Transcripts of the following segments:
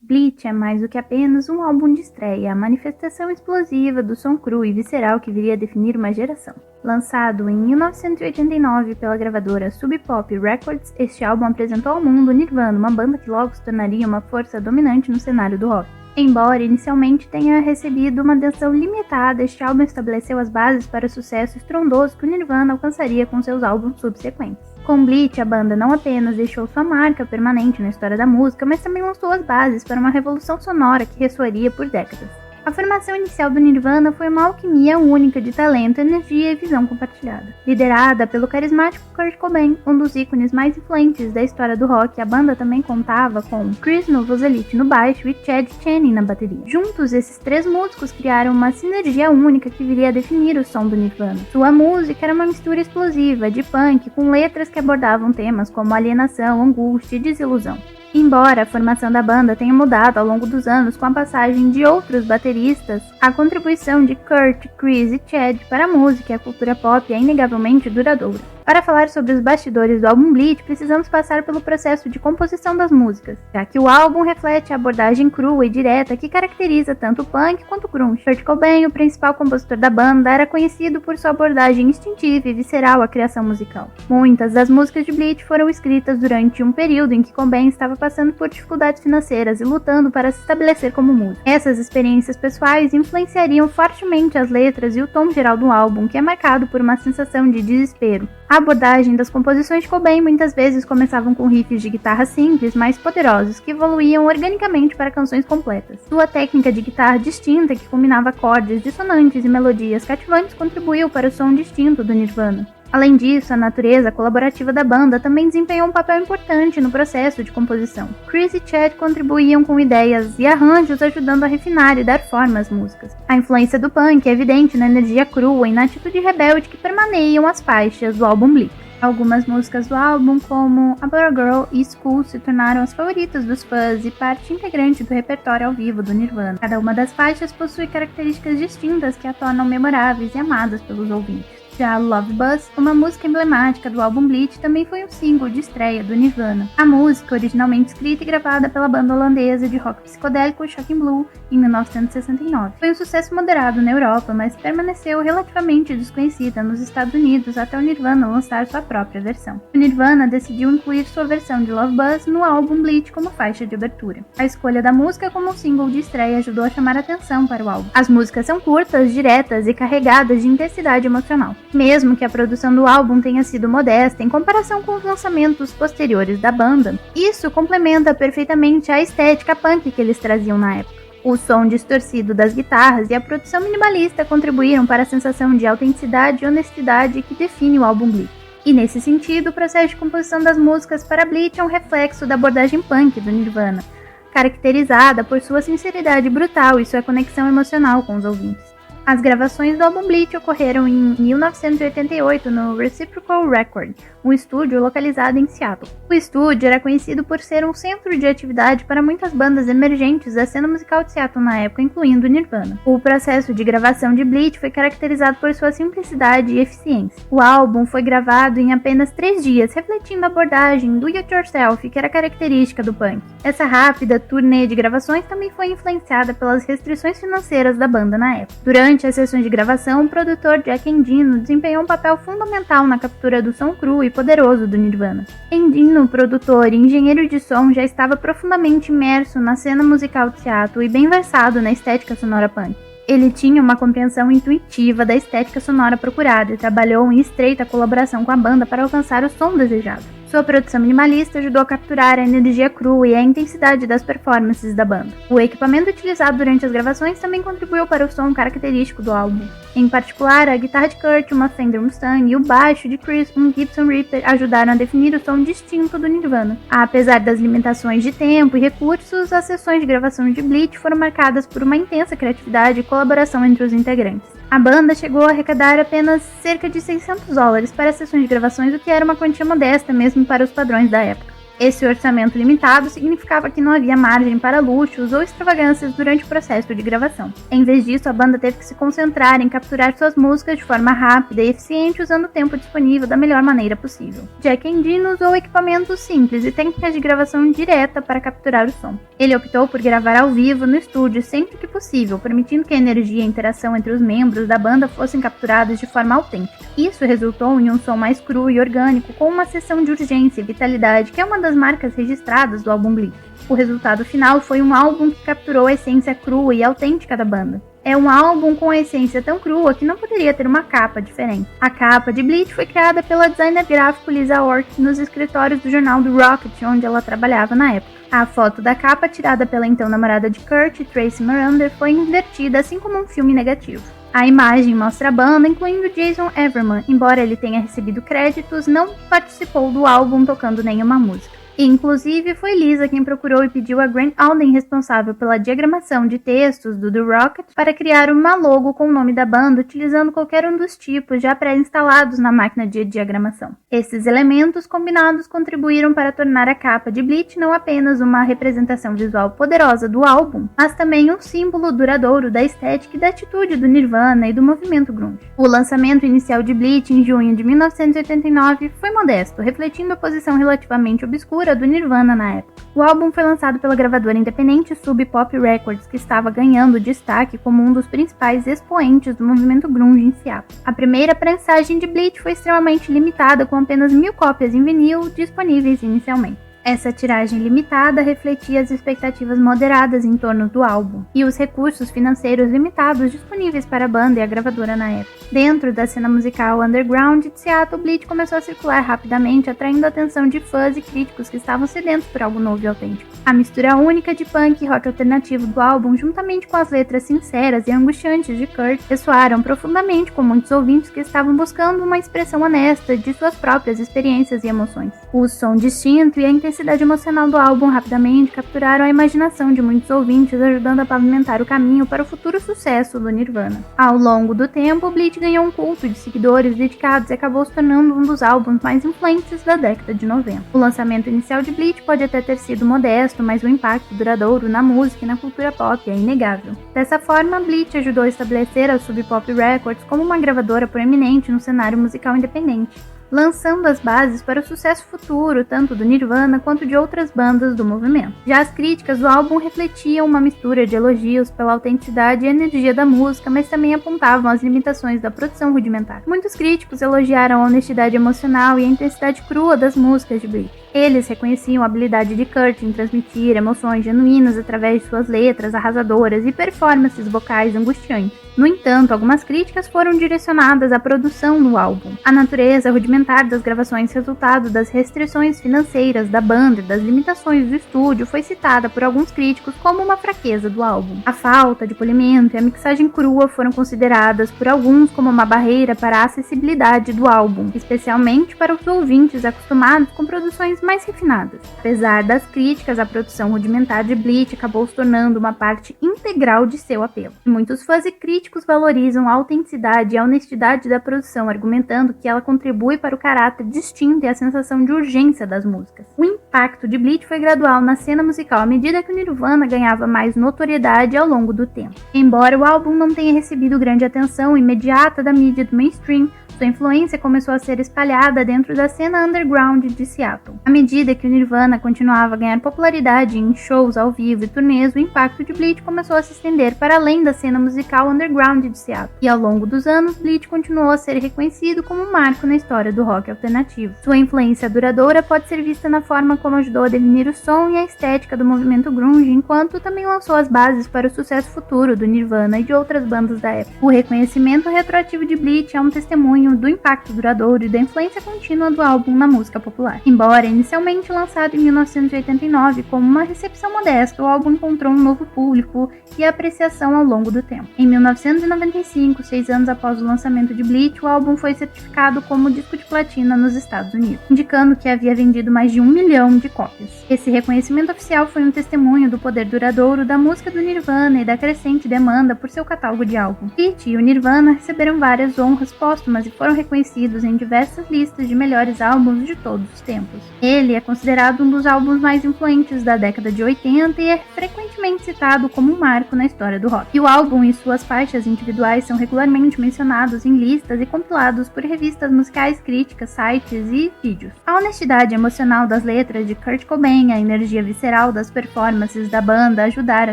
Bleach é mais do que apenas um álbum de estreia, a manifestação explosiva do som cru e visceral que viria a definir uma geração. Lançado em 1989 pela gravadora Sub Pop Records, este álbum apresentou ao mundo Nirvana, uma banda que logo se tornaria uma força dominante no cenário do rock. Embora inicialmente tenha recebido uma atenção limitada, este álbum estabeleceu as bases para o sucesso estrondoso que o Nirvana alcançaria com seus álbuns subsequentes. Com Bleach, a banda não apenas deixou sua marca permanente na história da música, mas também lançou as bases para uma revolução sonora que ressoaria por décadas. A formação inicial do Nirvana foi uma alquimia única de talento, energia e visão compartilhada. Liderada pelo carismático Kurt Cobain, um dos ícones mais influentes da história do rock, a banda também contava com Chris Novoselic no baixo e Chad Channing na bateria. Juntos, esses três músicos criaram uma sinergia única que viria a definir o som do Nirvana. Sua música era uma mistura explosiva de punk com letras que abordavam temas como alienação, angústia e desilusão. Embora a formação da banda tenha mudado ao longo dos anos com a passagem de outros bateristas, a contribuição de Kurt, Chris e Chad para a música e a cultura pop é inegavelmente duradoura. Para falar sobre os bastidores do álbum Bleach, precisamos passar pelo processo de composição das músicas, já que o álbum reflete a abordagem crua e direta que caracteriza tanto o punk quanto o grunge. Kurt Cobain, o principal compositor da banda, era conhecido por sua abordagem instintiva e visceral à criação musical. Muitas das músicas de Bleach foram escritas durante um período em que Cobain estava passando por dificuldades financeiras e lutando para se estabelecer como músico. Essas experiências pessoais influenciariam fortemente as letras e o tom geral do álbum, que é marcado por uma sensação de desespero. A abordagem das composições de Cobain muitas vezes começavam com riffs de guitarra simples, mais poderosos, que evoluíam organicamente para canções completas. Sua técnica de guitarra distinta, que combinava acordes dissonantes e melodias cativantes, contribuiu para o som distinto do Nirvana. Além disso, a natureza colaborativa da banda também desempenhou um papel importante no processo de composição. Chris e Chad contribuíam com ideias e arranjos, ajudando a refinar e dar forma às músicas. A influência do punk é evidente na energia crua e na atitude rebelde que permaneiam as faixas do álbum Bleach. Algumas músicas do álbum, como About a Girl e School, se tornaram as favoritas dos fãs e parte integrante do repertório ao vivo do Nirvana. Cada uma das faixas possui características distintas que a tornam memoráveis e amadas pelos ouvintes. Já Love Buzz, uma música emblemática do álbum Bleach, também foi um single de estreia do Nirvana. A música, originalmente escrita e gravada pela banda holandesa de rock psicodélico Shocking Blue em 1969, foi um sucesso moderado na Europa, mas permaneceu relativamente desconhecida nos Estados Unidos até o Nirvana lançar sua própria versão. O Nirvana decidiu incluir sua versão de Love Buzz no álbum Bleach como faixa de abertura. A escolha da música como single de estreia ajudou a chamar atenção para o álbum. As músicas são curtas, diretas e carregadas de intensidade emocional. Mesmo que a produção do álbum tenha sido modesta em comparação com os lançamentos posteriores da banda, isso complementa perfeitamente a estética punk que eles traziam na época. O som distorcido das guitarras e a produção minimalista contribuíram para a sensação de autenticidade e honestidade que define o álbum Bleach. E nesse sentido, o processo de composição das músicas para Bleach é um reflexo da abordagem punk do Nirvana, caracterizada por sua sinceridade brutal e sua conexão emocional com os ouvintes. As gravações do álbum Bleach ocorreram em 1988 no Reciprocal Record, um estúdio localizado em Seattle. O estúdio era conhecido por ser um centro de atividade para muitas bandas emergentes da cena musical de Seattle na época, incluindo Nirvana. O processo de gravação de Bleach foi caracterizado por sua simplicidade e eficiência. O álbum foi gravado em apenas 3 dias, refletindo a abordagem do it yourself que era característica do punk. Essa rápida turnê de gravações também foi influenciada pelas restrições financeiras da banda na época. Durante as sessões de gravação, o produtor Jack Endino desempenhou um papel fundamental na captura do som cru e poderoso do Nirvana. Endino, produtor e engenheiro de som, já estava profundamente imerso na cena musical de Seattle e bem versado na estética sonora punk. Ele tinha uma compreensão intuitiva da estética sonora procurada e trabalhou em estreita colaboração com a banda para alcançar o som desejado. Sua produção minimalista ajudou a capturar a energia crua e a intensidade das performances da banda. O equipamento utilizado durante as gravações também contribuiu para o som característico do álbum. Em particular, a guitarra de Kurt, uma Fender Mustang, e o baixo de Chris, um Gibson Reaper, ajudaram a definir o som distinto do Nirvana. Apesar das limitações de tempo e recursos, as sessões de gravação de Bleach foram marcadas por uma intensa criatividade e colaboração entre os integrantes. A banda chegou a arrecadar apenas cerca de $600 para as sessões de gravações, o que era uma quantia modesta mesmo para os padrões da época. Esse orçamento limitado significava que não havia margem para luxos ou extravagâncias durante o processo de gravação. Em vez disso, a banda teve que se concentrar em capturar suas músicas de forma rápida e eficiente usando o tempo disponível da melhor maneira possível. Jack Endino usou equipamentos simples e técnicas de gravação direta para capturar o som. Ele optou por gravar ao vivo no estúdio sempre que possível, permitindo que a energia e a interação entre os membros da banda fossem capturadas de forma autêntica. Isso resultou em um som mais cru e orgânico, com uma seção de urgência e vitalidade, que é uma das marcas registradas do álbum Bleach. O resultado final foi um álbum que capturou a essência crua e autêntica da banda. É um álbum com a essência tão crua que não poderia ter uma capa diferente. A capa de Bleach foi criada pela designer gráfico Lisa Ork nos escritórios do jornal do Rocket, onde ela trabalhava na época. A foto da capa, tirada pela então namorada de Kurt, Tracy Miranda, foi invertida, assim como um filme negativo. A imagem mostra a banda, incluindo Jason Everman, embora ele tenha recebido créditos, não participou do álbum tocando nenhuma música. E, inclusive, foi Lisa quem procurou e pediu a Grant Alden, responsável pela diagramação de textos do The Rocket, para criar uma logo com o nome da banda, utilizando qualquer um dos tipos já pré-instalados na máquina de diagramação. Esses elementos combinados contribuíram para tornar a capa de Bleach não apenas uma representação visual poderosa do álbum, mas também um símbolo duradouro da estética e da atitude do Nirvana e do movimento grunge. O lançamento inicial de Bleach em junho de 1989 foi modesto, refletindo a posição relativamente obscura do Nirvana na época. O álbum foi lançado pela gravadora independente Sub Pop Records, que estava ganhando destaque como um dos principais expoentes do movimento grunge em Seattle. A primeira prensagem de Bleach foi extremamente limitada, com apenas 1000 cópias em vinil disponíveis inicialmente. Essa tiragem limitada refletia as expectativas moderadas em torno do álbum e os recursos financeiros limitados disponíveis para a banda e a gravadora na época. Dentro da cena musical underground de Seattle, Bleach começou a circular rapidamente, atraindo a atenção de fãs e críticos que estavam sedentos por algo novo e autêntico. A mistura única de punk e rock alternativo do álbum, juntamente com as letras sinceras e angustiantes de Kurt, ressoaram profundamente com muitos ouvintes que estavam buscando uma expressão honesta de suas próprias experiências e emoções. O som distinto e a intensidade emocional do álbum rapidamente capturaram a imaginação de muitos ouvintes, ajudando a pavimentar o caminho para o futuro sucesso do Nirvana. Ao longo do tempo, Bleach ganhou um culto de seguidores dedicados e acabou se tornando um dos álbuns mais influentes da década de 90. O lançamento inicial de Bleach pode até ter sido modesto, mas o impacto duradouro na música e na cultura pop é inegável. Dessa forma, Bleach ajudou a estabelecer a Sub Pop Records como uma gravadora proeminente no cenário musical independente, lançando as bases para o sucesso futuro tanto do Nirvana quanto de outras bandas do movimento. Já as críticas do álbum refletiam uma mistura de elogios pela autenticidade e energia da música, mas também apontavam as limitações da produção rudimentar. Muitos críticos elogiaram a honestidade emocional e a intensidade crua das músicas de Bleach. Eles reconheciam a habilidade de Kurt em transmitir emoções genuínas através de suas letras arrasadoras e performances vocais angustiantes. No entanto, algumas críticas foram direcionadas à produção do álbum. A natureza rudimentar das gravações, resultado das restrições financeiras da banda e das limitações do estúdio, foi citada por alguns críticos como uma fraqueza do álbum. A falta de polimento e a mixagem crua foram consideradas por alguns como uma barreira para a acessibilidade do álbum, especialmente para os ouvintes acostumados com produções mais refinadas. Apesar das críticas, a produção rudimentar de Bleach acabou se tornando uma parte integral de seu apelo. Muitos fãs e críticos valorizam a autenticidade e a honestidade da produção, argumentando que ela contribui para o caráter distinto e a sensação de urgência das músicas. O impacto de Bleach foi gradual na cena musical à medida que o Nirvana ganhava mais notoriedade ao longo do tempo. Embora o álbum não tenha recebido grande atenção imediata da mídia do mainstream, sua influência começou a ser espalhada dentro da cena underground de Seattle. À medida que o Nirvana continuava a ganhar popularidade em shows ao vivo e turnês, o impacto de Bleach começou a se estender para além da cena musical underground de Seattle. E ao longo dos anos, Bleach continuou a ser reconhecido como um marco na história do rock alternativo. Sua influência duradoura pode ser vista na forma como ajudou a definir o som e a estética do movimento grunge, enquanto também lançou as bases para o sucesso futuro do Nirvana e de outras bandas da época. O reconhecimento retroativo de Bleach é um testemunho do impacto duradouro e da influência contínua do álbum na música popular. Embora inicialmente lançado em 1989 como uma recepção modesta, o álbum encontrou um novo público e apreciação ao longo do tempo. Em 1995, 6 anos após o lançamento de Bleach, o álbum foi certificado como disco de platina nos Estados Unidos, indicando que havia vendido mais de 1 milhão de cópias. Esse reconhecimento oficial foi um testemunho do poder duradouro da música do Nirvana e da crescente demanda por seu catálogo de álbum. Bleach e o Nirvana receberam várias honras póstumas e foram reconhecidos em diversas listas de melhores álbuns de todos os tempos. Ele é considerado um dos álbuns mais influentes da década de 80 e é frequentemente citado como um marco na história do rock. E o álbum e suas faixas individuais são regularmente mencionados em listas e compilados por revistas musicais, críticas, sites e vídeos. A honestidade emocional das letras de Kurt Cobain, a energia visceral das performances da banda ajudaram a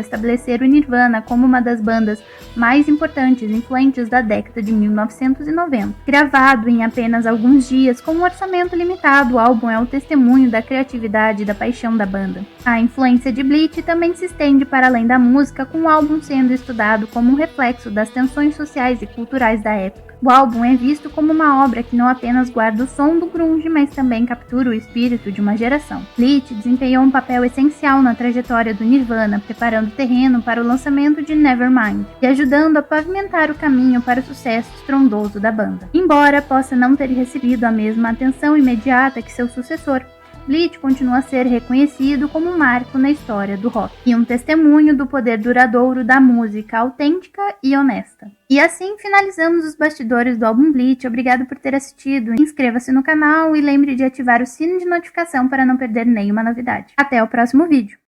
estabelecer o Nirvana como uma das bandas mais importantes e influentes da década de 1990. Gravado em apenas alguns dias, com um orçamento limitado, o álbum é o testemunho da criatividade e da paixão da banda. A influência de Bleach também se estende para além da música, com o álbum sendo estudado como um reflexo das tensões sociais e culturais da época. O álbum é visto como uma obra que não apenas guarda o som do grunge, mas também captura o espírito de uma geração. Bleach desempenhou um papel essencial na trajetória do Nirvana, preparando o terreno para o lançamento de Nevermind e ajudando a pavimentar o caminho para o sucesso estrondoso da banda. Embora possa não ter recebido a mesma atenção imediata que seu sucessor, Bleach continua a ser reconhecido como um marco na história do rock e um testemunho do poder duradouro da música autêntica e honesta. E assim finalizamos os bastidores do álbum Bleach. Obrigado por ter assistido. Inscreva-se no canal e lembre de ativar o sino de notificação para não perder nenhuma novidade. Até o próximo vídeo!